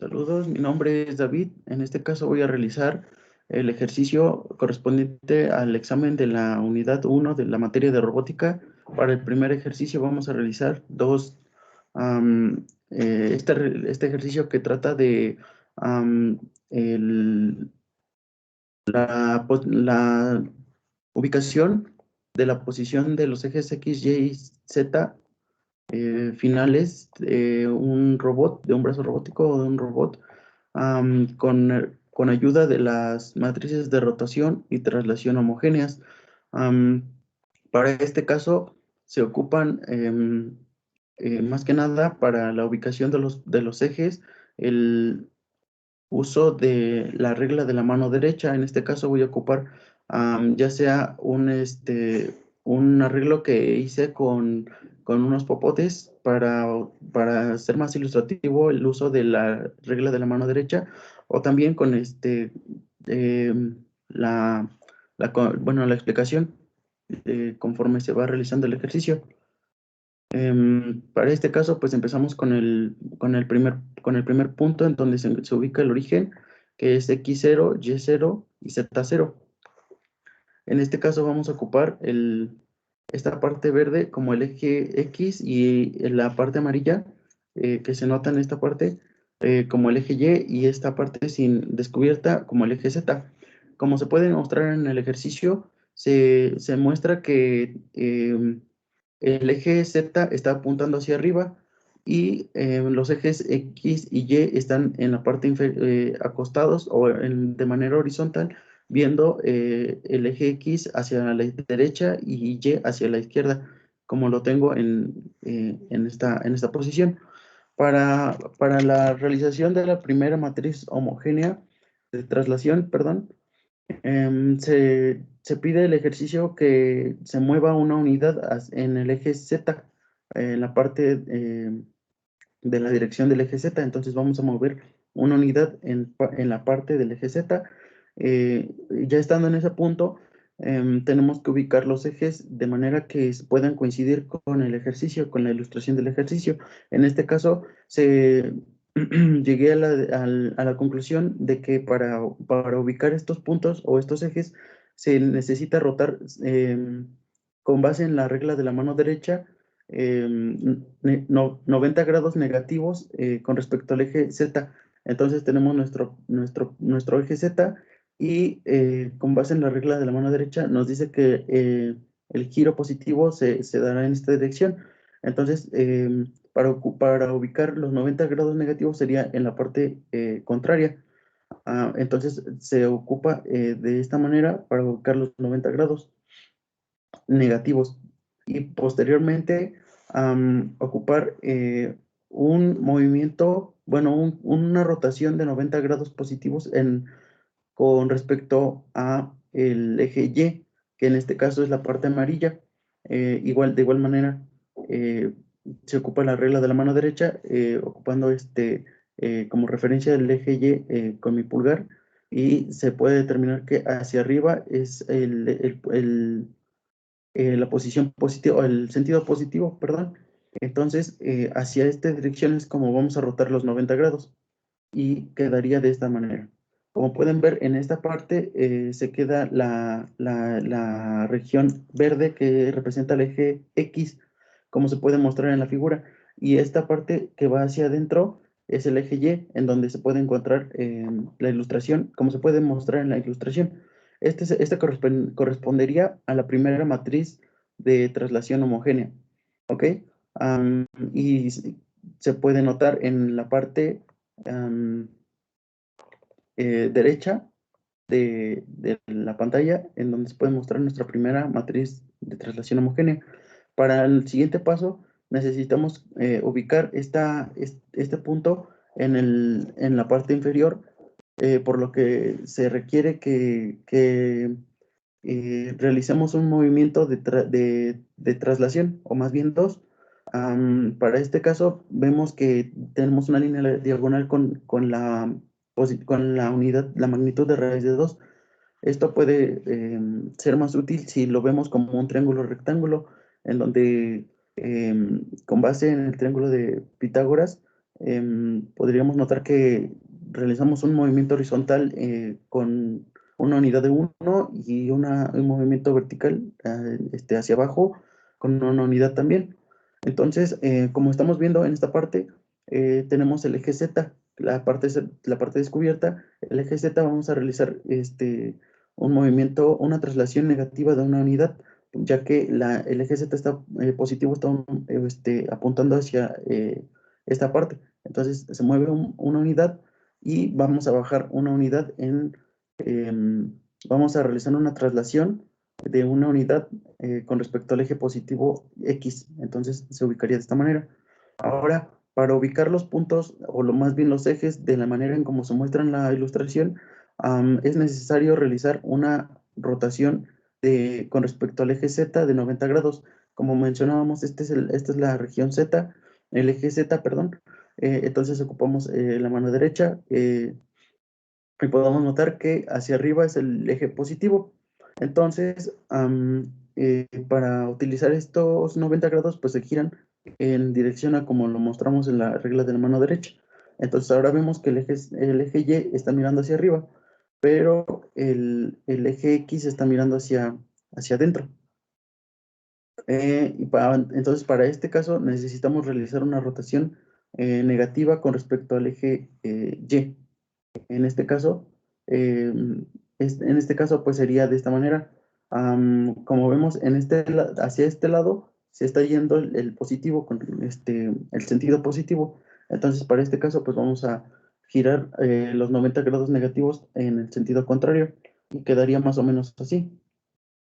Saludos, mi nombre es David. En este caso voy a realizar el ejercicio correspondiente al examen de la unidad 1 de la materia de robótica. Para el primer ejercicio vamos a realizar este ejercicio que trata de am, el- la ubicación de la posición de los ejes X, Y y Z finales de un robot, de un brazo robótico o de un robot con ayuda de las matrices de rotación y traslación homogéneas. Am, para este caso se ocupan más que nada para la ubicación de los ejes el uso de la regla de la mano derecha. En este caso voy a ocupar ya sea un arreglo que hice con unos popotes para hacer más ilustrativo el uso de la regla de la mano derecha, o también con la, la explicación conforme se va realizando el ejercicio. Para este caso, pues empezamos con el primer punto en donde se ubica el origen, que es X0, Y0 y Z0. En este caso vamos a ocupar esta parte verde como el eje X y la parte amarilla que se nota en esta parte como el eje Y esta parte sin descubierta como el eje Z. Como se puede mostrar en el ejercicio, se muestra que el eje Z está apuntando hacia arriba y los ejes X y Y están en la parte acostados o de manera horizontal, viendo el eje X hacia la derecha y Y hacia la izquierda, como lo tengo en esta posición. Para la realización de la primera matriz homogénea de traslación, perdón, se pide el ejercicio que se mueva una unidad en el eje Z, en la parte de la dirección del eje Z. Entonces vamos a mover una unidad en la parte del eje Z. Ya estando en ese punto, tenemos que ubicar los ejes de manera que puedan coincidir con el ejercicio, con la ilustración del ejercicio. En este caso, llegué a la conclusión de que para ubicar estos puntos o estos ejes se necesita rotar con base en la regla de la mano derecha 90 grados negativos con respecto al eje Z. Entonces tenemos nuestro eje Z y con base en la regla de la mano derecha nos dice que el giro positivo se dará en esta dirección. Entonces, para ubicar los 90 grados negativos sería en la parte contraria. Entonces se ocupa de esta manera para ubicar los 90 grados negativos y posteriormente ocupar un movimiento, bueno, una rotación de 90 grados positivos con respecto a el eje Y, que en este caso es la parte amarilla. De igual manera, eh, se ocupa la regla de la mano derecha, ocupando como referencia el eje Y con mi pulgar, y se puede determinar que hacia arriba es la posición positiva, o el sentido positivo, perdón. Entonces, hacia esta dirección es como vamos a rotar los 90 grados y quedaría de esta manera. Como pueden ver, en esta parte se queda la región verde que representa el eje X, como se puede mostrar en la figura. Y esta parte que va hacia adentro es el eje Y, en donde se puede encontrar la ilustración, como se puede mostrar en la ilustración. Este correspondería a la primera matriz de traslación homogénea. ¿Ok? Y se puede notar en la parte derecha de la pantalla, en donde se puede mostrar nuestra primera matriz de traslación homogénea. Para el siguiente paso, necesitamos ubicar este punto en la parte inferior, por lo que se requiere que realicemos un movimiento de traslación, o más bien dos. Para este caso, vemos que tenemos una línea diagonal con la unidad, la magnitud de raíz de 2. Esto puede ser más útil si lo vemos como un triángulo rectángulo, en donde con base en el triángulo de Pitágoras podríamos notar que realizamos un movimiento horizontal con una unidad de 1 y un movimiento vertical hacia abajo con una unidad también. Entonces, como estamos viendo en esta parte, tenemos el eje Z, la parte descubierta. El eje Z vamos a realizar un movimiento, una traslación negativa de una unidad, ya que el eje Z está positivo, está apuntando hacia esta parte. Entonces se mueve una unidad y vamos a bajar una unidad vamos a realizar una traslación de una unidad con respecto al eje positivo X. Entonces se ubicaría de esta manera. Ahora, para ubicar los puntos, o lo más bien los ejes, de la manera en como se muestra en la ilustración, es necesario realizar una rotación con respecto al eje Z de 90 grados. Como mencionábamos, esta es la región Z, el eje Z, perdón. Entonces ocupamos la mano derecha y podemos notar que hacia arriba es el eje positivo. Entonces, para utilizar estos 90 grados, pues se giran en dirección a como lo mostramos en la regla de la mano derecha. Entonces ahora vemos que el eje Y está mirando hacia arriba, pero el eje X está mirando hacia adentro. Entonces, para este caso necesitamos realizar una rotación negativa con respecto al eje Y. En este caso, pues sería de esta manera. Como vemos, hacia este lado se está yendo el positivo, con el sentido positivo. Entonces, para este caso, pues vamos a girar los 90 grados negativos en el sentido contrario y quedaría más o menos así.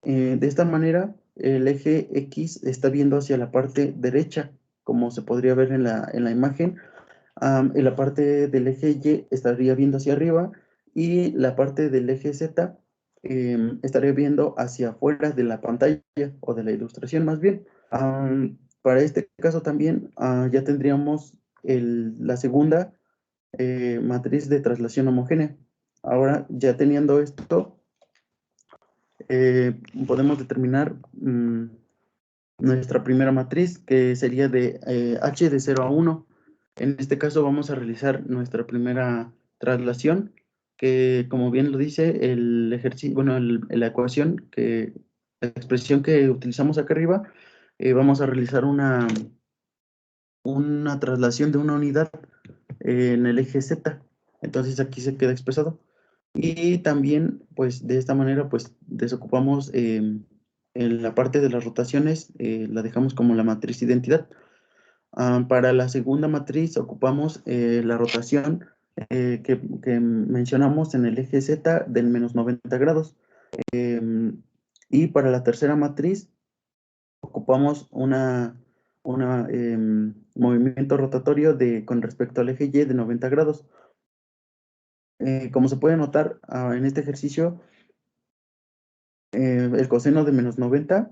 De esta manera, el eje X está viendo hacia la parte derecha, como se podría ver en la imagen. En la parte del eje Y estaría viendo hacia arriba y la parte del eje Z estaría viendo hacia afuera de la pantalla o de la ilustración más bien. Para este caso también ya tendríamos la segunda matriz de traslación homogénea. Ahora, ya teniendo esto, podemos determinar nuestra primera matriz, que sería de h de 0 a 1. En este caso vamos a realizar nuestra primera traslación, que como bien lo dice el ejercicio, bueno, la ecuación, la expresión que utilizamos acá arriba, vamos a realizar una traslación de una unidad en el eje Z. Entonces aquí se queda expresado. Y también, pues de esta manera, pues desocupamos en la parte de las rotaciones, la dejamos como la matriz identidad. Para la segunda matriz ocupamos la rotación que mencionamos en el eje Z del menos 90 grados. Y para la tercera matriz ocupamos movimiento rotatorio con respecto al eje Y de 90 grados. Como se puede notar en este ejercicio, el coseno de menos 90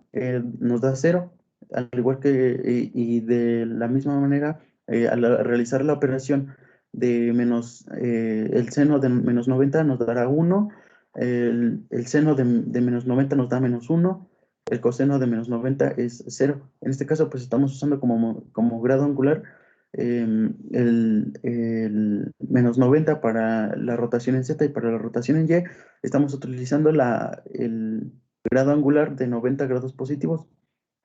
nos da 0, al igual que, y de la misma manera, al realizar la operación de el seno de menos 90 nos dará 1, el seno de menos 90 nos da menos 1, el coseno de menos 90 es 0. En este caso, pues estamos usando como grado angular el menos 90 para la rotación en Z, y para la rotación en Y estamos utilizando el grado angular de 90 grados positivos,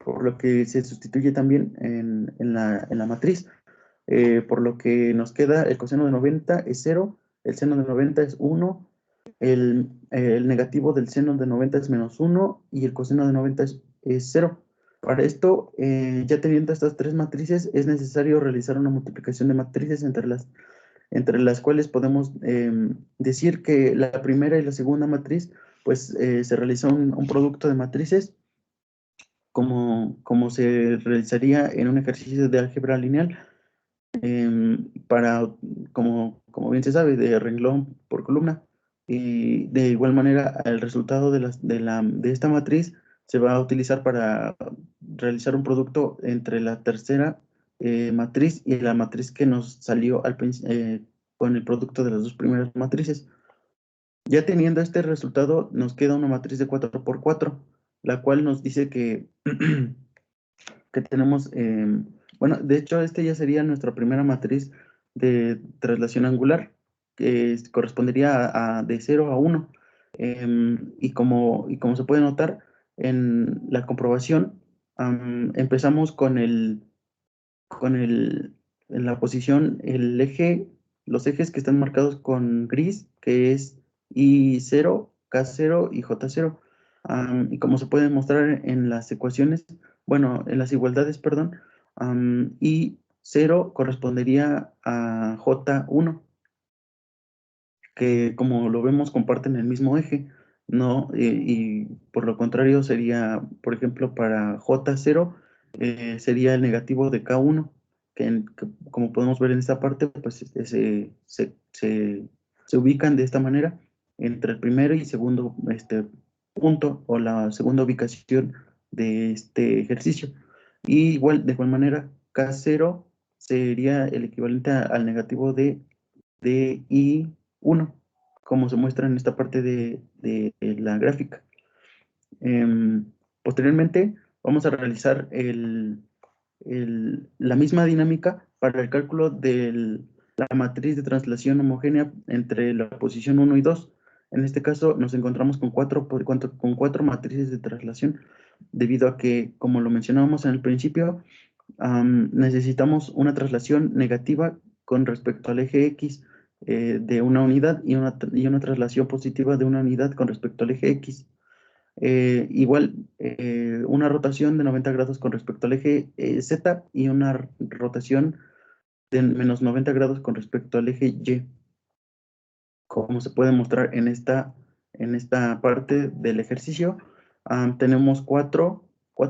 por lo que se sustituye también en la matriz, por lo que nos queda el coseno de 90 es 0, el seno de 90 es 1, el negativo del seno de 90 es menos 1 y el coseno de 90 es 0. Para esto, ya teniendo estas tres matrices, es necesario realizar una multiplicación de matrices entre las cuales podemos decir que la primera y la segunda matriz, pues se realiza un producto de matrices, como se realizaría en un ejercicio de álgebra lineal, como bien se sabe, de renglón por columna. Y de igual manera, el resultado de esta matriz se va a utilizar para realizar un producto entre la tercera matriz y la matriz que nos salió con el producto de las dos primeras matrices. Ya teniendo este resultado, nos queda una matriz de 4×4, la cual nos dice que, que tenemos, bueno, de hecho, ya sería nuestra primera matriz de traslación angular, que correspondería de 0 a 1. Y como se puede notar en la comprobación, empezamos en la posición, los ejes que están marcados con gris, que es I0, K0 y J0. Y como se puede mostrar en las ecuaciones, bueno, en las igualdades, perdón, I0 correspondería a J1, que como lo vemos comparten el mismo eje, ¿no? Y por lo contrario sería, por ejemplo, para J0 sería el negativo de K1, que como podemos ver en esta parte, pues se ubican de esta manera entre el primero y segundo punto, o la segunda ubicación de este ejercicio. Y igual, de igual manera, K0 sería el equivalente al negativo de I1, como se muestra en esta parte de la gráfica. Posteriormente, vamos a realizar la misma dinámica para el cálculo de la matriz de translación homogénea entre la posición 1 y 2. En este caso, nos encontramos con cuatro matrices de traslación, debido a que, como lo mencionábamos en el principio, necesitamos una traslación negativa con respecto al eje X de una unidad, y una traslación positiva de una unidad con respecto al eje X. Igual, una rotación de 90 grados con respecto al eje Z, y una rotación de menos 90 grados con respecto al eje Y, como se puede mostrar en esta parte del ejercicio. Tenemos cuatro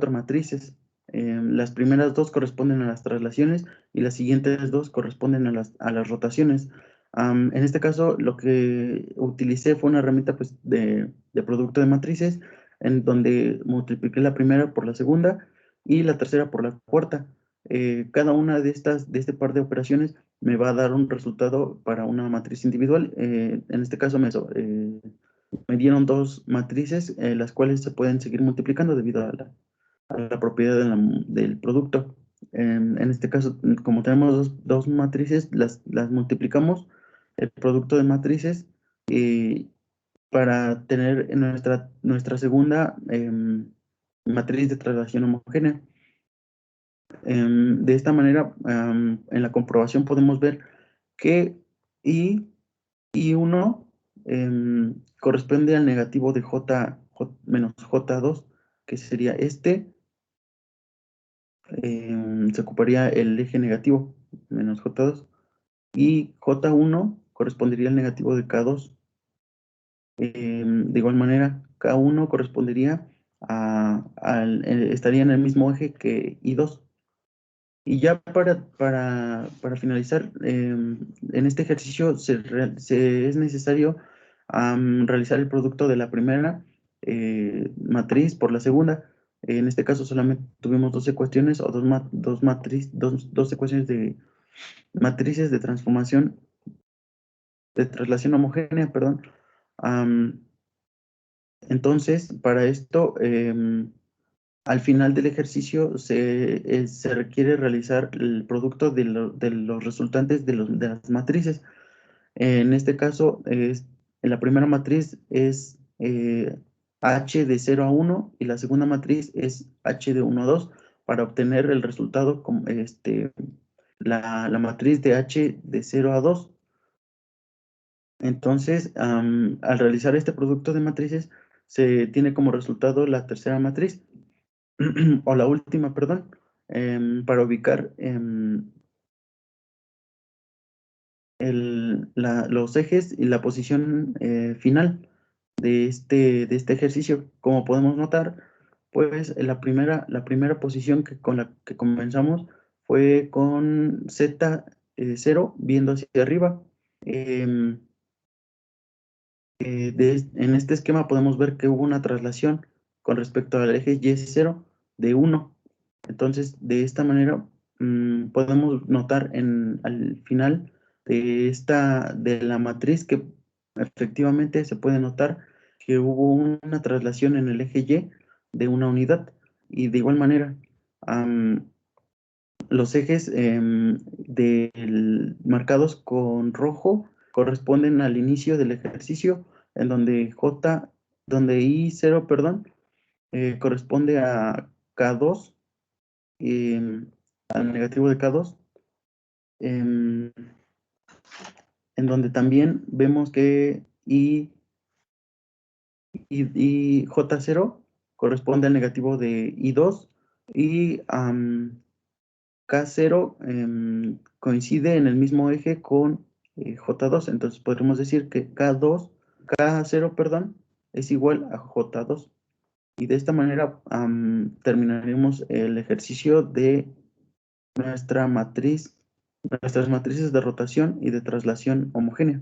matrices. Las primeras dos corresponden a las traslaciones y las siguientes dos corresponden a las rotaciones. En este caso, lo que utilicé fue una herramienta, pues, de producto de matrices, en donde multipliqué la primera por la segunda y la tercera por la cuarta. Cada una de este par de operaciones me va a dar un resultado para una matriz individual. En este caso me dieron dos matrices, las cuales se pueden seguir multiplicando debido a la propiedad del producto. En este caso, como tenemos dos matrices, las multiplicamos, el producto de matrices, para tener en nuestra segunda matriz de traslación homogénea. De esta manera, en la comprobación podemos ver que I1 corresponde al negativo de menos J2, que sería se ocuparía el eje negativo, menos J2, y J1 correspondería al negativo de K2. De igual manera, K1 correspondería estaría en el mismo eje que I2. Y ya para finalizar, en este ejercicio es necesario realizar el producto de la primera matriz por la segunda. En este caso solamente tuvimos dos ecuaciones, o dos ecuaciones de matrices de transformación, de traslación homogénea, perdón. Entonces, para esto, al final del ejercicio se requiere realizar el producto de los resultantes de las matrices. En este caso, la primera matriz es H de 0 a 1, y la segunda matriz es H de 1 a 2, para obtener el resultado como la matriz de H de 0 a 2. Entonces, al realizar este producto de matrices, se tiene como resultado la tercera matriz, o la última, perdón, para ubicar los ejes y la posición final de este ejercicio. Como podemos notar, pues la primera posición con la que comenzamos fue con Z0 viendo hacia arriba. En este esquema podemos ver que hubo una traslación con respecto al eje Y0 de 1. Entonces, de esta manera, podemos notar al final de la matriz, que efectivamente se puede notar que hubo una traslación en el eje Y de una unidad. Y de igual manera, los ejes marcados con rojo corresponden al inicio del ejercicio, en donde I0, perdón, corresponde a K2, al negativo de K2, em, en donde también vemos que y J0 corresponde al negativo de I2 y K0 coincide en el mismo eje con J2. Entonces podremos decir que K0, perdón, es igual a J2. Y de esta manera terminaremos el ejercicio de nuestra matriz, nuestras matrices de rotación y de traslación homogénea.